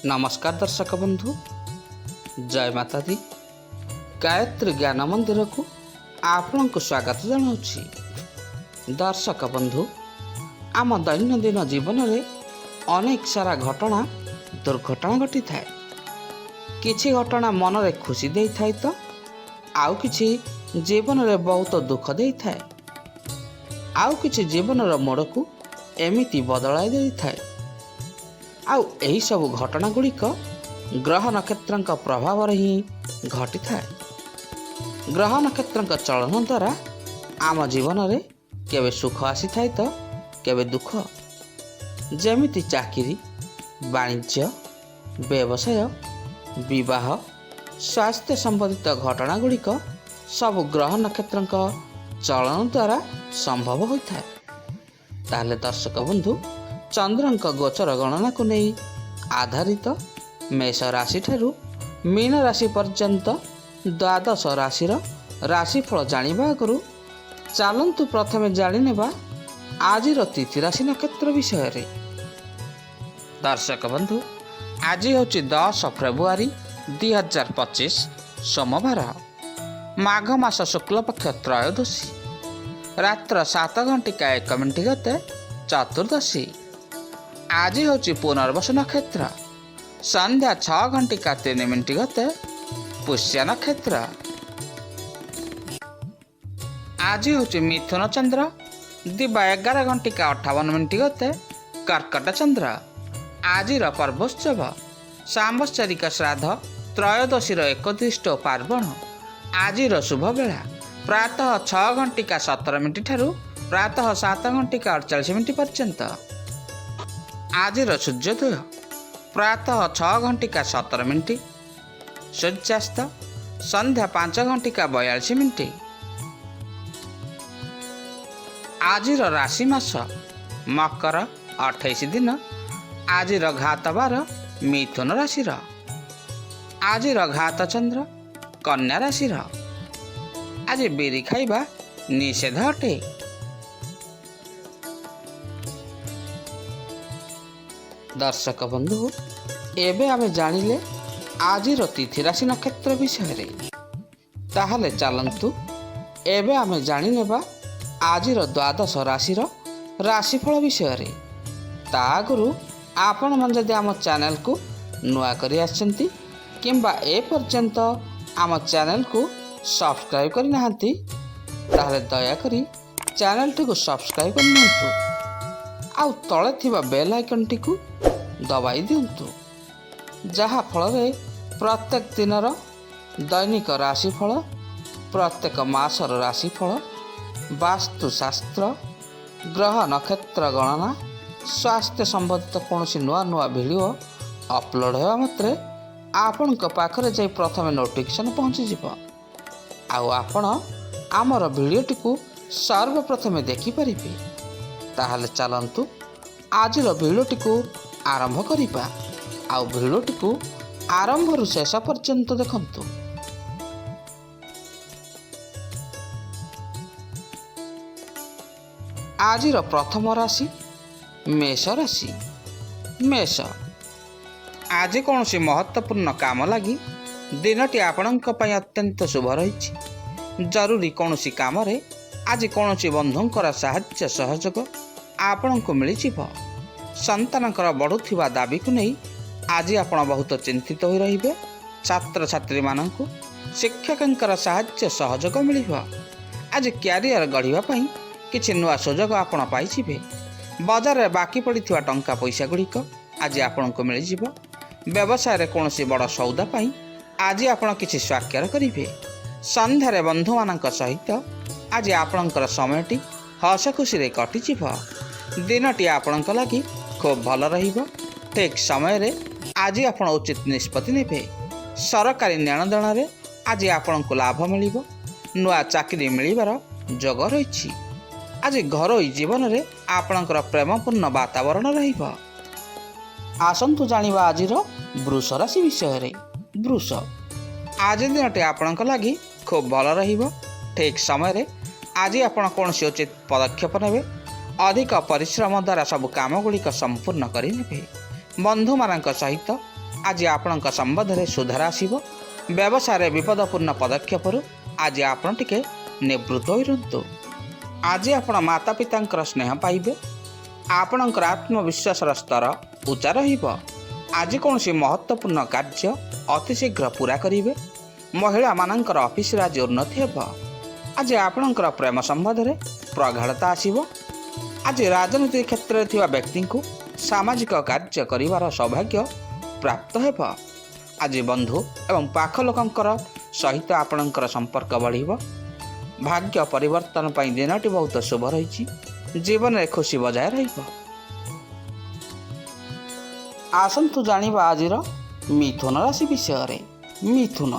नमस्कार दर्शक बंधु, जय माता दी। गायत्री ज्ञान मंदिर को आपण को स्वागत जनाऊँगी। दर्शक बंधु, आम दैनंदिन जीवन में अनेक सारा घटना दुर्घटना घटी थाए। किछि घटना मन रे खुशी दे थाए तो आउ किछि जीवन में बहुत दुख दे थाए। आउ किछि जीवन मोड़ को एमिति बदलाई दे थाए। आउ एही सब घटना गुड़िक ग्रह नक्षत्र प्रभाव ही घटी थाए। ग्रह नक्षत्र चलन द्वारा आम जीवन में केवे सुख आसी थाए तो केवे दुख। जेमिति चाकरी, वाणिज्य, व्यवसाय, विवाह, स्वास्थ्य संबंधित घटना गुड़िक सब ग्रह नक्षत्र चलन द्वारा संभव होता है। ताहले दर्शक बंधु, चंद्रंक गोचर गणना को नहीं आधारित मेष राशि ठारू मीन राशि पर्यंत द्वादश राशिर राशिफल जानिबा आगु चलतु प्रथमे जानिनेबा आजिर तिथि राशि नक्षत्र विषय रे। दर्शक बंधु, आज हूँ 10 फेब्रुआरी 2025 सोमवार, माघ मास शुक्ल पक्ष त्रयोदशी, रात्र 7:01 गते चतुर्दशी। आज हूँ पुनर्वसु नक्षत्र, संध्या 6:03 गते पुष्य नक्षत्र। आज हूँ मिथुन चंद्र, दिवा 11:58 गते कर्कट चंद्र। आजिर पर्वोत्सव सांवत्सरिक श्राद्ध त्रयोदशीर एकदिष्ट पार्वण। आजिर शुभ बेला प्रातः 6:17 ठारू प्रातः 7:48 पर्यंत। आजिर सूर्योदय प्रातः 6:17, सूर्यास्त संध्या 5:42। आजिर राशि मास मकर 28 दिन। आजिर घात बार मिथुन राशि। आजिर घात चंद्र कन्या राशि। आज बिरी खाइबा निषेध अटे। दर्शक बंधु, एबे आमे जानिले आजिर तिथि राशि नक्षत्र विषय रे। ताहले चलंतु एबे आमे जानिनेबा आजिर द्वादश राशिर राशिफल विषय रे। ता आगुरु आपण मन जदि आम चैनल को नुआ करी आछंती किंबा ए पर्यंत आम चैनल को सब्सक्राइब करि नाहंती, ताहले दया करी चैनल टी को सब्सक्राइब कर नियंतु। आउ तळे थिबा बेल आइकन टी को दबाई दियंतु, जहा फल रे प्रत्येक दिनर दैनिक राशिफल, प्रत्येक मासर राशिफल, वास्तुशास्त्र, ग्रह नक्षत्र गणना, स्वास्थ्य संबंधित कौन नुआ नुआ वीडियो अपलोड होगा मात्रे आपण पाखरे जाई प्रथम नोटिफिकेशन पहुँची जीव। आउ आपण आमर वीडियोटी को सर्वप्रथमे देखिपारे। ताहले चलंतु आजिर वीडियोटी को आरंभ करिबा। आउ वीडियोटी को आरंभ रु शेष पर्यंत देखंतु। आजिर प्रथम राशि मेष राशि। मेष, आज कौन सी महत्वपूर्ण काम लगी दिनटी आपणक पई अत्यंत शुभ रही। जरूरी कौन सी काम रे आज कौन सी बंधुंकर साहाय्य सहयोग आपण को मिल जिवो। संतानकर बढ़ुथिबा दाबी को नहीं आज आपण बहुत चिंतित होई रहिबे। छात्र छात्री माननकु शिक्षकंकर साहाय्य सहयोग मिलिबो। आज क्यारियर गढ़िबा पई किछि नुआ सुजोग आपण पाई जिवे। बजार रे बाकी पड़िथिबा टंका पैसा गुड़िक आज आपण को मिल जिवो। व्यवसाय रे कौन सी बड़ सौदा पाई आज आपण किछि स्वाक्षर करिवे। संध्यारे बंधु मानक सहित आज आपणकर समयटी हस खुशी रे कटि जिवो। दिनटी आपणक लागि खूब भल रहिबो। ठीक समय रे आज आपण उचित निष्पत्ति नेबे। सरकारी लेनदेन रे आज आपण को लाभ मिलिबो। नुआ चाकरी मिलिबार जोग रहिछि। आज घरोई जीवन रे आपणकर प्रेमपूर्ण वातावरण रहिबो। आसंतु जानिबा आजिर वृष राशि विषय रे। वृष, आज दिनटी आपणक लागि खूब भल रहिबो। ठीक समय रे आज आपण कौनसी उचित पदक्षेप नेबे। अधिक परिश्रम द्वारा सब काम गुड़िक संपूर्ण करें। बंधु मान सहित ଆଜି ଆପଣଙ୍କ ସମ୍ବନ୍ଧରେ ସୁଧାର ଆସିବ। ବ୍ୟବସାୟରେ ବିପଦପୂର୍ଣ୍ଣ ପଦକ୍ଷେପରୁ ଆଜି ଆପଣ ଟିକେ ନିବୃତ୍ତ ହୋଇ ରୁହନ୍ତୁ। ଆଜି ଆପଣ ମାତା ପିତାଙ୍କର ସ୍ନେହ ପାଇବେ। ଆପଣଙ୍କର ଆତ୍ମବିଶ୍ୱାସର ସ୍ତର ଉଚ୍ଚ ରହିବ। ଆଜି କୌଣସି ମହତ୍ତ୍ୱପୂର୍ଣ୍ଣ କାର୍ଯ୍ୟ ଅତି ଶୀଘ୍ର ପୂରା କରିବେ। ମହିଳାମାନଙ୍କର ଅଫିସରେ ଆଜି ଉନ୍ନତି ହେବ। ଆଜି ଆପଣଙ୍କର ପ୍ରେମ ସମ୍ବନ୍ଧରେ ପ୍ରଗାଢ଼ତା ଆସିବ। ଆଜି ରାଜନୀତି କ୍ଷେତ୍ରରେ ଥିବା ବ୍ୟକ୍ତିଙ୍କୁ ସାମାଜିକ କାର୍ଯ୍ୟ କରିବାର ସୌଭାଗ୍ୟ ପ୍ରାପ୍ତ ହେବ। ଆଜି ବନ୍ଧୁ ଏବଂ ପାଖ ଲୋକଙ୍କର ସହିତ ଆପଣଙ୍କର ସମ୍ପର୍କ ବଢ଼ିବ। ଭାଗ୍ୟ ପରିବର୍ତ୍ତନ ପାଇଁ ଦିନଟି ବହୁତ ଶୁଭ ରହିଛି। ଜୀବନରେ ଖୁସି ବଜାୟ ରହିବ। ଆସନ୍ତୁ ଜାଣିବା ଆଜିର ମିଥୁନ ରାଶି ବିଷୟରେ। ମିଥୁନ,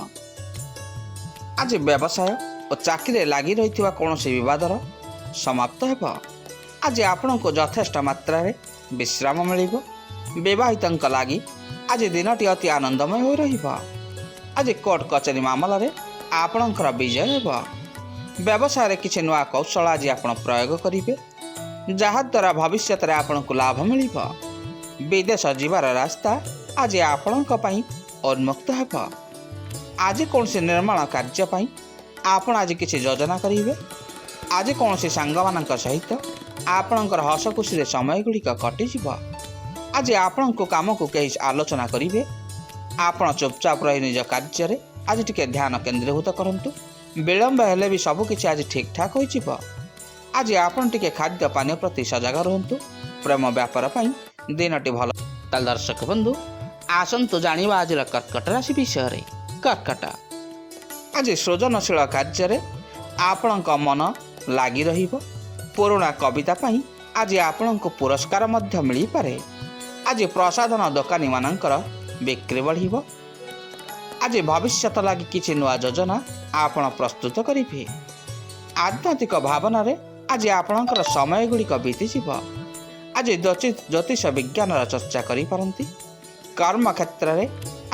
ଆଜି ବ୍ୟବସାୟ ଓ ଚାକିରିରେ ଲାଗି ରହିଥିବା କୌଣସି ବିବାଦର ସମାପ୍ତ ହେବ। ଆଜି ଆପଣଙ୍କୁ ଯଥେଷ୍ଟ ମାତ୍ରାରେ ବିଶ୍ରାମ ମିଳିବ। ବିବାହିତଙ୍କ ଲାଗି ଆଜି ଦିନଟି ଅତି ଆନନ୍ଦମୟ ହୋଇ ରହିବ। ଆଜି କୋର୍ଟ କଚେରୀ ମାମଲାରେ ଆପଣଙ୍କର ବିଜୟ ହେବ। ବ୍ୟବସାୟରେ କିଛି ନୂଆ କୌଶଳ ଆଜି ଆପଣ ପ୍ରୟୋଗ କରିବେ, ଯାହାଦ୍ୱାରା ଭବିଷ୍ୟତରେ ଆପଣଙ୍କୁ ଲାଭ ମିଳିବ। ବିଦେଶ ଯିବାର ରାସ୍ତା ଆଜି ଆପଣଙ୍କ ପାଇଁ ଉନ୍ମୁକ୍ତ ହେବ। ଆଜି କୌଣସି ନିର୍ମାଣ କାର୍ଯ୍ୟ ପାଇଁ ଆପଣ ଆଜି କିଛି ଯୋଜନା କରିବେ। ଆଜି କୌଣସି ସାଙ୍ଗମାନଙ୍କ ସହିତ ଆପଣଙ୍କର ହସ ଖୁସିରେ ସମୟ ଗୁଡ଼ିକ କଟିଯିବ। ଆଜି ଆପଣଙ୍କ କାମକୁ କେହି ଆଲୋଚନା କରିବେ। ଆପଣ ଚୁପଚାପ ରହି ନିଜ କାର୍ଯ୍ୟରେ ଆଜି ଟିକେ ଧ୍ୟାନ କେନ୍ଦ୍ରୀଭୂତ କରନ୍ତୁ। ବିଳମ୍ବ ହେଲେ ବି ସବୁକିଛି ଆଜି ଠିକ୍ଠାକ୍ ହୋଇଯିବ। ଆଜି ଆପଣ ଟିକେ ଖାଦ୍ୟ ପାନୀୟ ପ୍ରତି ସଜାଗ ରୁହନ୍ତୁ। ପ୍ରେମ ବ୍ୟାପାର ପାଇଁ ଦିନଟି ଭଲ। ତାହେଲେ ଦର୍ଶକ ବନ୍ଧୁ, ଆସନ୍ତୁ ଜାଣିବା ଆଜିର କର୍କଟ ରାଶି ବିଷୟରେ। କର୍କଟ, ଆଜି ସୃଜନଶୀଳ କାର୍ଯ୍ୟରେ ଆପଣଙ୍କ ମନ ଲାଗି ରହିବ। ପୁରୁଣା କବିତା ପାଇଁ ଆଜି ଆପଣଙ୍କୁ ପୁରସ୍କାର ମଧ୍ୟ ମିଳିପାରେ। ଆଜି ପ୍ରସାଧନ ଦୋକାନୀମାନଙ୍କର ବିକ୍ରି ବଢ଼ିବ। ଆଜି ଭବିଷ୍ୟତ ଲାଗି କିଛି ନୂଆ ଯୋଜନା ଆପଣ ପ୍ରସ୍ତୁତ କରିବେ। ଆଧ୍ୟାତ୍ମିକ ଭାବନାରେ ଆଜି ଆପଣଙ୍କର ସମୟ ଗୁଡ଼ିକ ବିତିଯିବ। ଆଜି ଜ୍ୟୋତିଷ ବିଜ୍ଞାନର ଚର୍ଚ୍ଚା କରିପାରନ୍ତି। କର୍ମକ୍ଷେତ୍ରରେ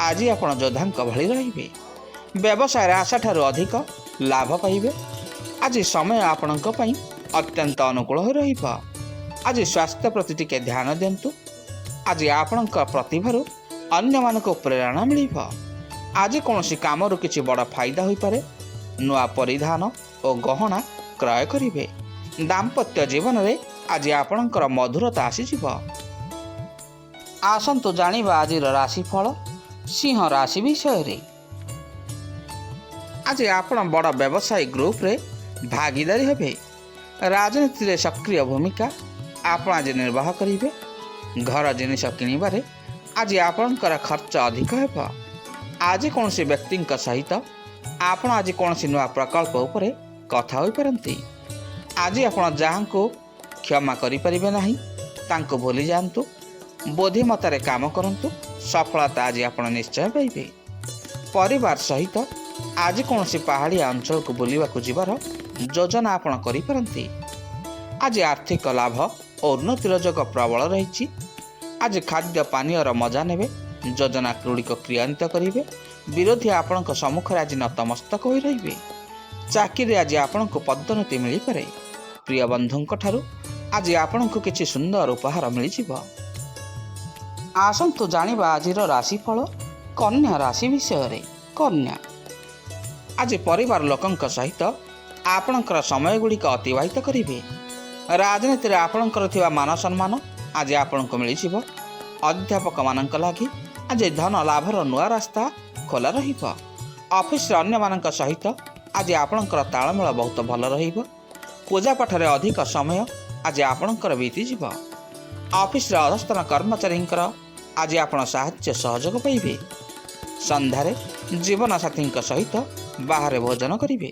ଆଜି ଆପଣ ଯୋଦ୍ଧାଙ୍କ ଭଳି ରହିବେ। ବ୍ୟବସାୟରେ ଆଶାଠାରୁ ଅଧିକ ଲାଭ ପାଇବେ। ଆଜି ସମୟ ଆପଣଙ୍କ ପାଇଁ ଅତ୍ୟନ୍ତ ଅନୁକୂଳ ହୋଇ ରହିବ। ଆଜି ସ୍ୱାସ୍ଥ୍ୟ ପ୍ରତି ଟିକେ ଧ୍ୟାନ ଦିଅନ୍ତୁ। ଆଜି ଆପଣଙ୍କ ପ୍ରତିଭାରୁ ଅନ୍ୟମାନଙ୍କୁ ପ୍ରେରଣା ମିଳିବ। ଆଜି କୌଣସି କାମରୁ କିଛି ବଡ଼ ଫାଇଦା ହୋଇପାରେ। ନୂଆ ପରିଧାନ ଓ ଗହଣା କ୍ରୟ କରିବେ। ଦାମ୍ପତ୍ୟ ଜୀବନରେ ଆଜି ଆପଣଙ୍କର ମଧୁରତା ଆସିଯିବ। ଆସନ୍ତୁ ଜାଣିବା ଆଜିର ରାଶିଫଳ ସିଂହ ରାଶି ବିଷୟରେ। ଆଜି ଆପଣ ବଡ଼ ବ୍ୟବସାୟୀ ଗ୍ରୁପରେ ଭାଗିଦାରୀ ହେବେ। ରାଜନୀତିରେ ସକ୍ରିୟ ଭୂମିକା ଆପଣ ଆଜି ନିର୍ବାହ କରିବେ। ଘର ଜିନିଷ କିଣିବାରେ ଆଜି ଆପଣଙ୍କର ଖର୍ଚ୍ଚ ଅଧିକ ହେବ। ଆଜି କୌଣସି ବ୍ୟକ୍ତିଙ୍କ ସହିତ ଆପଣ ଆଜି କୌଣସି ନୂଆ ପ୍ରକଳ୍ପ ଉପରେ କଥା ହୋଇପାରନ୍ତି। ଆଜି ଆପଣ ଯାହାଙ୍କୁ କ୍ଷମା କରିପାରିବେ ନାହିଁ ତାଙ୍କୁ ଭୁଲି ଯାଆନ୍ତୁ। ବୁଦ୍ଧିମତ୍ତାରେ କାମ କରନ୍ତୁ। ସଫଳତା ଆଜି ଆପଣ ନିଶ୍ଚୟ ପାଇବେ। ପରିବାର ସହିତ ଆଜି କୌଣସି ପାହାଡ଼ିଆ ଅଞ୍ଚଳକୁ ବୁଲିବାକୁ ଯିବାର ଯୋଜନା ଆପଣ କରିପାରନ୍ତି। ଆଜି ଆର୍ଥିକ ଲାଭ ଓ ଉନ୍ନତିର ଯୋଗ ପ୍ରବଳ ରହିଛି। ଆଜି ଖାଦ୍ୟ ପାନୀୟର ମଜା ନେବେ। ଯୋଜନା ଗୁଡ଼ିକ କ୍ରିୟାନ୍ୱିତ କରିବେ। ବିରୋଧୀ ଆପଣଙ୍କ ସମ୍ମୁଖରେ ଆଜି ନତମସ୍ତକ ହୋଇ ରହିବେ। ଚାକିରିରେ ଆଜି ଆପଣଙ୍କୁ ପଦୋନ୍ନତି ମିଳିପାରେ। ପ୍ରିୟ ବନ୍ଧୁଙ୍କ ଠାରୁ ଆଜି ଆପଣଙ୍କୁ କିଛି ସୁନ୍ଦର ଉପହାର ମିଳିଯିବ। ଆସନ୍ତୁ ଜାଣିବା ଆଜିର ରାଶିଫଳ କନ୍ୟା ରାଶି ବିଷୟରେ। କନ୍ୟା, ଆଜି ପରିବାର ଲୋକଙ୍କ ସହିତ ଆପଣଙ୍କର ସମୟ ଗୁଡ଼ିକ ଅତିବାହିତ କରିବେ। ରାଜନୀତିରେ ଆପଣଙ୍କର ଥିବା ମାନ ସମ୍ମାନ ଆଜି ଆପଣଙ୍କୁ ମିଳିଯିବ। ଅଧ୍ୟାପକମାନଙ୍କ ଲାଗି ଆଜି ଧନ ଲାଭର ନୂଆ ରାସ୍ତା ଖୋଲା ରହିବ। ଅଫିସରେ ଅନ୍ୟମାନଙ୍କ ସହିତ ଆଜି ଆପଣଙ୍କର ତାଳମେଳ ବହୁତ ଭଲ ରହିବ। ପୂଜାପାଠରେ ଅଧିକ ସମୟ ଆଜି ଆପଣଙ୍କର ବିତିଯିବ। ଅଫିସରେ ଅଧସ୍ତନ କର୍ମଚାରୀଙ୍କର ଆଜି ଆପଣ ସାହାଯ୍ୟ ସହଯୋଗ ପାଇବେ। ସନ୍ଧ୍ୟାରେ ଜୀବନସାଥୀଙ୍କ ସହିତ ବାହାରେ ଭୋଜନ କରିବେ।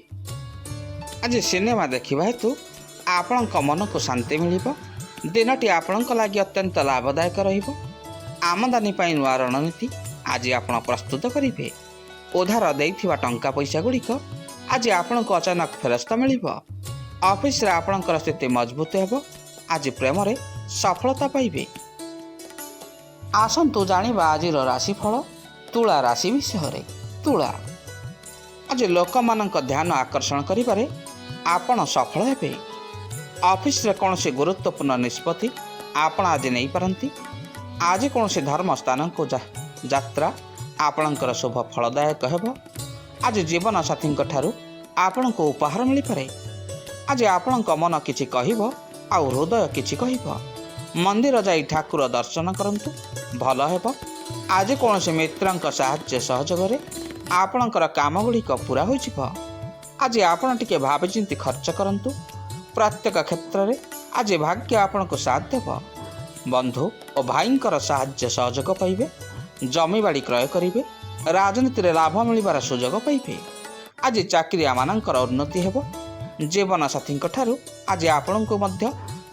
ଆଜି ସିନେମା ଦେଖିବା ହେତୁ ଆପଣଙ୍କ ମନକୁ ଶାନ୍ତି ମିଳିବ। ଦିନଟି ଆପଣଙ୍କ ଲାଗି ଅତ୍ୟନ୍ତ ଲାଭଦାୟକ ରହିବ। ଆମଦାନୀ ପାଇଁ ନୂଆ ରଣନୀତି ଆଜି ଆପଣ ପ୍ରସ୍ତୁତ କରିବେ। ଉଧାର ଦେଇଥିବା ଟଙ୍କା ପଇସା ଗୁଡ଼ିକ ଆଜି ଆପଣଙ୍କୁ ଅଚାନକ ଫେରସ୍ତ ମିଳିବ। ଅଫିସରେ ଆପଣଙ୍କର ସ୍ଥିତି ମଜବୁତ ହେବ। ଆଜି ପ୍ରେମରେ ସଫଳତା ପାଇବେ। ଆସନ୍ତୁ ଜାଣିବା ଆଜିର ରାଶିଫଳ ତୁଳା ରାଶି ବିଷୟରେ। ତୁଳା, ଆଜି ଲୋକମାନଙ୍କ ଧ୍ୟାନ ଆକର୍ଷଣ କରିବାରେ ଆପଣ ସଫଳ ହେବେ। ଅଫିସରେ କୌଣସି ଗୁରୁତ୍ୱପୂର୍ଣ୍ଣ ନିଷ୍ପତ୍ତି ଆପଣ ଆଜି ନେଇପାରନ୍ତି। ଆଜି କୌଣସି ଧର୍ମ ସ୍ଥାନକୁ ଯାତ୍ରା ଆପଣଙ୍କର ଶୁଭ ଫଳଦାୟକ ହେବ। ଆଜି ଜୀବନସାଥୀଙ୍କ ଠାରୁ ଆପଣଙ୍କୁ ଉପହାର ମିଳିପାରେ। ଆଜି ଆପଣଙ୍କ ମନ କିଛି କହିବ ଆଉ ହୃଦୟ କିଛି କହିବ। ମନ୍ଦିର ଯାଇ ଠାକୁର ଦର୍ଶନ କରନ୍ତୁ, ଭଲ ହେବ। ଆଜି କୌଣସି ମିତ୍ରଙ୍କ ସାହାଯ୍ୟ ସହଯୋଗରେ ଆପଣଙ୍କର କାମଗୁଡ଼ିକ ପୂରା ହୋଇଯିବ। ଆଜି ଆପଣ ଟିକେ ଭାବିଚିନ୍ତି ଖର୍ଚ୍ଚ କରନ୍ତୁ। ପ୍ରତ୍ୟେକ କ୍ଷେତ୍ରରେ ଆଜି ଭାଗ୍ୟ ଆପଣଙ୍କୁ ସାଥ ଦେବ। ବନ୍ଧୁ ଓ ଭାଇଙ୍କର ସାହାଯ୍ୟ ସହଯୋଗ ପାଇବେ। ଜମିବାଡ଼ି କ୍ରୟ କରିବେ। ରାଜନୀତିରେ ଲାଭ ମିଳିବାର ସୁଯୋଗ ପାଇବେ। ଆଜି ଚାକିରିଆମାନଙ୍କର ଉନ୍ନତି ହେବ। ଜୀବନସାଥୀଙ୍କ ଠାରୁ ଆଜି ଆପଣଙ୍କୁ ମଧ୍ୟ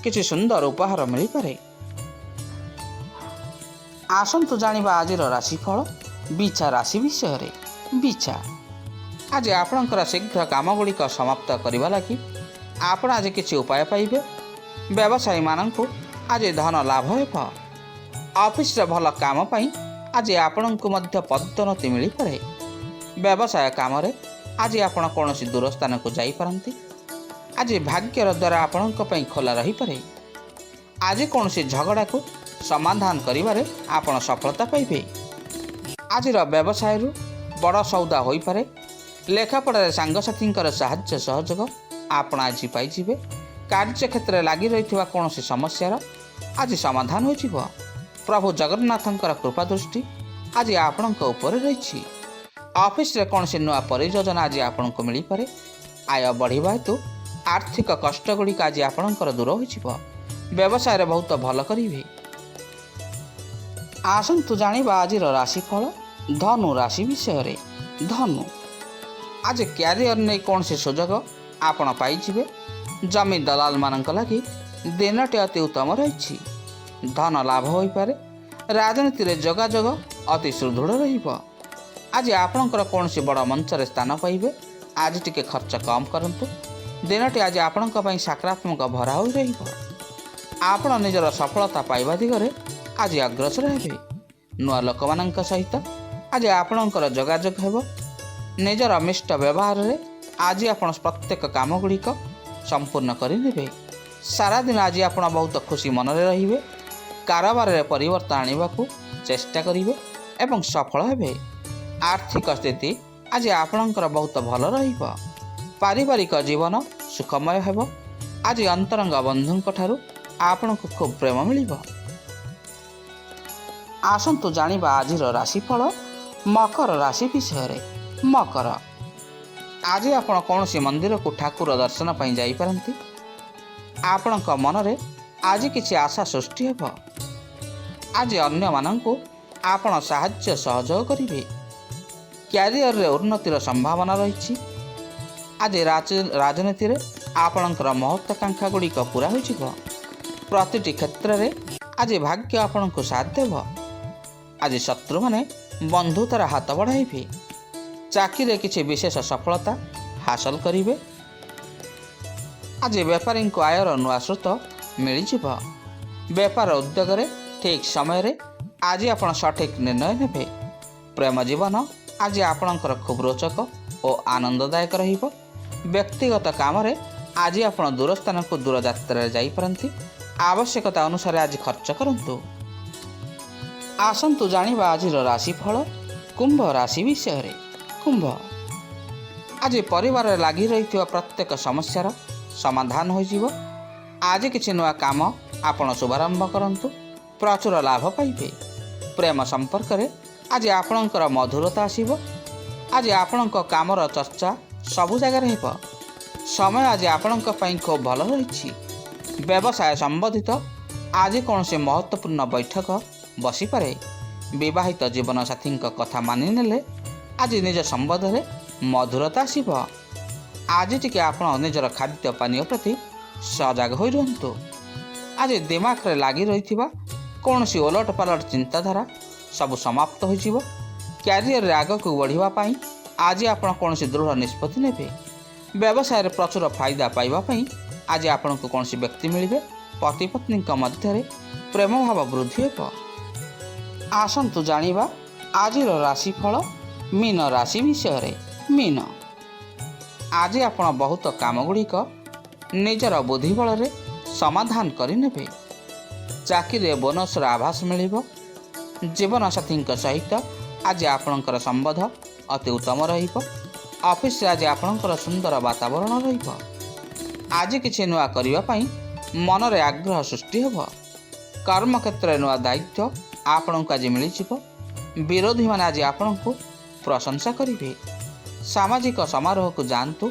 କିଛି ସୁନ୍ଦର ଉପହାର ମିଳିପାରେ। ଆସନ୍ତୁ ଜାଣିବା ଆଜିର ରାଶିଫଳ ବିଛା ରାଶି ବିଷୟରେ। ବିଛା, ଆଜି ଆପଣଙ୍କର ଶୀଘ୍ର କାମଗୁଡ଼ିକ ସମାପ୍ତ କରିବା ଲାଗି ଆପଣ ଆଜି କିଛି ଉପାୟ ପାଇବେ। ବ୍ୟବସାୟୀମାନଙ୍କୁ ଆଜି ଧନ ଲାଭ ହେବ। ଅଫିସରେ ଭଲ କାମ ପାଇଁ ଆଜି ଆପଣଙ୍କୁ ମଧ୍ୟ ପଦୋନ୍ନତି ମିଳିପାରେ। ବ୍ୟବସାୟ କାମରେ ଆଜି ଆପଣ କୌଣସି ଦୂର ସ୍ଥାନକୁ ଯାଇପାରନ୍ତି। ଆଜି ଭାଗ୍ୟର ଦ୍ୱାରା ଆପଣଙ୍କ ପାଇଁ ଖୋଲା ରହିପାରେ। ଆଜି କୌଣସି ଝଗଡ଼ାକୁ ସମାଧାନ କରିବାରେ ଆପଣ ସଫଳତା ପାଇବେ। ଆଜିର ବ୍ୟବସାୟରୁ ବଡ଼ ସଉଦା ହୋଇପାରେ। ଲେଖାପଢ଼ାରେ ସାଙ୍ଗସାଥୀଙ୍କର ସାହାଯ୍ୟ ସହଯୋଗ ଆପଣ ଆଜି ପାଇଯିବେ। କାର୍ଯ୍ୟକ୍ଷେତ୍ରରେ ଲାଗି ରହିଥିବା କୌଣସି ସମସ୍ୟାର ଆଜି ସମାଧାନ ହୋଇଯିବ। ପ୍ରଭୁ ଜଗନ୍ନାଥଙ୍କର କୃପା ଦୃଷ୍ଟି ଆଜି ଆପଣଙ୍କ ଉପରେ ରହିଛି। ଅଫିସରେ କୌଣସି ନୂଆ ପରିଯୋଜନା ଆଜି ଆପଣଙ୍କୁ ମିଳିପାରେ। ଆୟ ବଢ଼ିବା ହେତୁ ଆର୍ଥିକ କଷ୍ଟଗୁଡ଼ିକ ଆଜି ଆପଣଙ୍କର ଦୂର ହୋଇଯିବ। ବ୍ୟବସାୟରେ ବହୁତ ଭଲ କରିବେ। ଆସନ୍ତୁ ଜାଣିବା ଆଜିର ରାଶିଫଳ ଧନୁ ରାଶି ବିଷୟରେ। ଧନୁ, ଆଜି କ୍ୟାରିୟର ନେଇ କୌଣସି ସୁଯୋଗ ଆପଣ ପାଇଯିବେ। ଜମି ଦଲାଲମାନଙ୍କ ଲାଗି ଦିନଟି ଅତି ଉତ୍ତମ ରହିଛି। ଧନ ଲାଭ ହୋଇପାରେ। ରାଜନୀତିରେ ଯୋଗାଯୋଗ ଅତି ସୁଦୃଢ଼ ରହିବ। ଆଜି ଆପଣଙ୍କର କୌଣସି ବଡ଼ ମଞ୍ଚରେ ସ୍ଥାନ ପାଇବେ। ଆଜି ଟିକେ ଖର୍ଚ୍ଚ କମ୍ କରନ୍ତୁ। ଦିନଟି ଆଜି ଆପଣଙ୍କ ପାଇଁ ସକାରାତ୍ମକ ଭରା ହୋଇ ରହିବ। ଆପଣ ନିଜର ସଫଳତା ପାଇବା ଦିଗରେ ଆଜି ଅଗ୍ରସର ହେବେ। ନୂଆ ଲୋକମାନଙ୍କ ସହିତ ଆଜି ଆପଣଙ୍କର ଯୋଗାଯୋଗ ହେବ। ନିଜର ମିଷ୍ଟ ବ୍ୟବହାରରେ ଆଜି ଆପଣ ପ୍ରତ୍ୟେକ କାମଗୁଡ଼ିକ ସମ୍ପୂର୍ଣ୍ଣ କରିନେବେ। ସାରାଦିନ ଆଜି ଆପଣ ବହୁତ ଖୁସି ମନରେ ରହିବେ। କାରବାରରେ ପରିବର୍ତ୍ତନ ଆଣିବାକୁ ଚେଷ୍ଟା କରିବେ ଏବଂ ସଫଳ ହେବେ। ଆର୍ଥିକ ସ୍ଥିତି ଆଜି ଆପଣଙ୍କର ବହୁତ ଭଲ ରହିବ। ପାରିବାରିକ ଜୀବନ ସୁଖମୟ ହେବ। ଆଜି ଅନ୍ତରଙ୍ଗ ବନ୍ଧୁଙ୍କ ଠାରୁ ଆପଣଙ୍କୁ ଖୁବ୍ ପ୍ରେମ ମିଳିବ। ଆସନ୍ତୁ ଜାଣିବା ଆଜିର ରାଶିଫଳ ମକର ରାଶି ବିଷୟରେ। ମକର, ଆଜି ଆପଣ କୌଣସି ମନ୍ଦିରକୁ ଠାକୁର ଦର୍ଶନ ପାଇଁ ଯାଇପାରନ୍ତି। ଆପଣଙ୍କ ମନରେ ଆଜି କିଛି ଆଶା ସୃଷ୍ଟି ହେବ। ଆଜି ଅନ୍ୟମାନଙ୍କୁ ଆପଣ ସାହାଯ୍ୟ ସହଯୋଗ କରିବେ। କ୍ୟାରିୟରରେ ଉନ୍ନତିର ସମ୍ଭାବନା ରହିଛି। ଆଜି ରାଜନୀତିରେ ଆପଣଙ୍କର ମହତ୍ୱାକାଂକ୍ଷା ଗୁଡ଼ିକ ପୂରା ହୋଇଯିବ। ପ୍ରତିଟି କ୍ଷେତ୍ରରେ ଆଜି ଭାଗ୍ୟ ଆପଣଙ୍କୁ ସାଥ ଦେବ। ଆଜି ଶତ୍ରୁମାନେ ବନ୍ଧୁତାର ହାତ ବଢ଼ାଇବେ। ଚାକିରିରେ କିଛି ବିଶେଷ ସଫଳତା ହାସଲ କରିବେ। ଆଜି ବେପାରୀଙ୍କୁ ଆୟର ନୂଆ ସ୍ରୋତ ମିଳିଯିବ। ବେପାର ଉଦ୍ୟୋଗରେ ଠିକ୍ ସମୟରେ ଆଜି ଆପଣ ସଠିକ୍ ନିର୍ଣ୍ଣୟ ନେବେ। ପ୍ରେମ ଜୀବନ ଆଜି ଆପଣଙ୍କର ଖୁବ୍ ରୋଚକ ଓ ଆନନ୍ଦଦାୟକ ରହିବ। ବ୍ୟକ୍ତିଗତ କାମରେ ଆଜି ଆପଣ ଦୂର ସ୍ଥାନକୁ ଦୂର ଯାତ୍ରାରେ ଯାଇପାରନ୍ତି। ଆବଶ୍ୟକତା ଅନୁସାରେ ଆଜି ଖର୍ଚ୍ଚ କରନ୍ତୁ। ଆସନ୍ତୁ ଜାଣିବା ଆଜିର ରାଶିଫଳ କୁମ୍ଭ ରାଶି ବିଷୟରେ। କୁମ୍ଭ, ଆଜି ପରିବାରରେ ଲାଗି ରହିଥିବା ପ୍ରତ୍ୟେକ ସମସ୍ୟାର ସମାଧାନ ହୋଇଯିବ। ଆଜି କିଛି ନୂଆ କାମ ଆପଣ ଶୁଭାରମ୍ଭ କରନ୍ତୁ। ପ୍ରଚୁର ଲାଭ ପାଇବେ। ପ୍ରେମ ସମ୍ପର୍କରେ ଆଜି ଆପଣଙ୍କର ମଧୁରତା ଆସିବ। ଆଜି ଆପଣଙ୍କ କାମର ଚର୍ଚ୍ଚା ସବୁ ଜାଗାରେ ହେବ। ସମୟ ଆଜି ଆପଣଙ୍କ ପାଇଁ ଖୁବ୍ ଭଲ ରହିଛି। ବ୍ୟବସାୟ ସମ୍ବନ୍ଧିତ ଆଜି କୌଣସି ମହତ୍ତ୍ୱପୂର୍ଣ୍ଣ ବୈଠକ ବସିପାରେ। ବିବାହିତ ଜୀବନସାଥୀଙ୍କ କଥା ମାନିନେଲେ ଆଜି ନିଜ ସମ୍ବନ୍ଧରେ ମଧୁରତା ଆସିବ। ଆଜି ଟିକେ ଆପଣ ନିଜର ଖାଦ୍ୟ ପାନୀୟ ପ୍ରତି ସଜାଗ ହୋଇ ରୁହନ୍ତୁ। ଆଜି ଦିମାଗରେ ଲାଗି ରହିଥିବା କୌଣସି ଓଲଟପାଲଟ ଚିନ୍ତାଧାରା ସବୁ ସମାପ୍ତ ହୋଇଯିବ। କ୍ୟାରିୟରରେ ଆଗକୁ ବଢ଼ିବା ପାଇଁ ଆଜି ଆପଣ କୌଣସି ଦୃଢ଼ ନିଷ୍ପତ୍ତି ନେବେ। ବ୍ୟବସାୟରେ ପ୍ରଚୁର ଫାଇଦା ପାଇବା ପାଇଁ ଆଜି ଆପଣଙ୍କୁ କୌଣସି ବ୍ୟକ୍ତି ମିଳିବେ। ପତି ପତ୍ନୀଙ୍କ ମଧ୍ୟରେ ପ୍ରେମ ଭାବ ବୃଦ୍ଧି ହେବ। ଆସନ୍ତୁ ଜାଣିବା ଆଜିର ରାଶିଫଳ ମୀନ ରାଶି ବିଷୟରେ। ମୀନ, ଆଜି ଆପଣ ବହୁତ କାମଗୁଡ଼ିକ ନିଜର ବୁଦ୍ଧି ବଳରେ ସମାଧାନ କରିନେବେ। ଚାକିରିରେ ବୋନସର ଆଭାସ ମିଳିବ। ଜୀବନସାଥୀଙ୍କ ସହିତ ଆଜି ଆପଣଙ୍କର ସମ୍ବନ୍ଧ ଅତି ଉତ୍ତମ ରହିବ। ଅଫିସରେ ଆଜି ଆପଣଙ୍କର ସୁନ୍ଦର ବାତାବରଣ ରହିବ। ଆଜି କିଛି ନୂଆ କରିବା ପାଇଁ ମନରେ ଆଗ୍ରହ ସୃଷ୍ଟି ହେବ। କର୍ମକ୍ଷେତ୍ରରେ ନୂଆ ଦାୟିତ୍ୱ ଆପଣଙ୍କୁ ଆଜି ମିଳିଯିବ। ବିରୋଧୀମାନେ ଆଜି ଆପଣଙ୍କୁ ପ୍ରଶଂସା କରିବେ। ସାମାଜିକ ସମାରୋହକୁ ଯାଆନ୍ତୁ।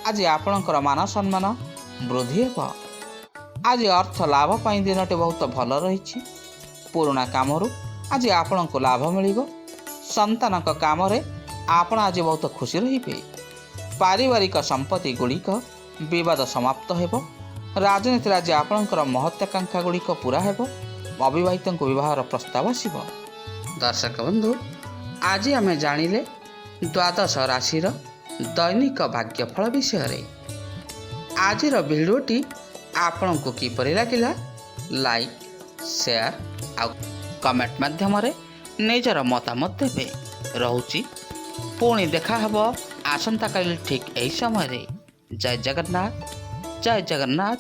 ଆଜି ଆପଣଙ୍କର ମାନ ସମ୍ମାନ ବୃଦ୍ଧି ହେବ। ଆଜି ଅର୍ଥ ଲାଭ ପାଇଁ ଦିନଟି ବହୁତ ଭଲ ରହିଛି। ପୁରୁଣା କାମରୁ ଆଜି ଆପଣଙ୍କୁ ଲାଭ ମିଳିବ। ସନ୍ତାନଙ୍କ କାମରେ ଆପଣ ଆଜି ବହୁତ ଖୁସି ରହିବେ। ପାରିବାରିକ ସମ୍ପତ୍ତି ଗୁଡ଼ିକ ବିବାଦ ସମାପ୍ତ ହେବ। ରାଜନୀତିରେ ଆଜି ଆପଣଙ୍କର ମହତ୍ୱାକାଂକ୍ଷା ଗୁଡ଼ିକ ପୂରା ହେବ। ଅବିବାହିତଙ୍କୁ ବିବାହର ପ୍ରସ୍ତାବ ଆସିବ। ଦର୍ଶକ ବନ୍ଧୁ, ଆଜି ଆମେ ଜାଣିଲେ ଦ୍ୱାଦଶ ରାଶିର ଦୈନିକ ଭାଗ୍ୟଫଳ ବିଷୟରେ। ଆଜିର ଭିଡ଼ିଓଟି ଆପଣଙ୍କୁ କିପରି ଲାଗିଲା? ଲାଇକ୍, ସେୟାର ଆଉ କମେଣ୍ଟ ମାଧ୍ୟମରେ ନିଜର ମତାମତ ଦେବେ। ରହୁଛି, ପୁଣି ଦେଖା ହେବ ଆସନ୍ତାକାଲି ଠିକ୍ ଏହି ସମୟରେ। ଜୟ ଜଗନ୍ନାଥ, ଜୟ ଜଗନ୍ନାଥ।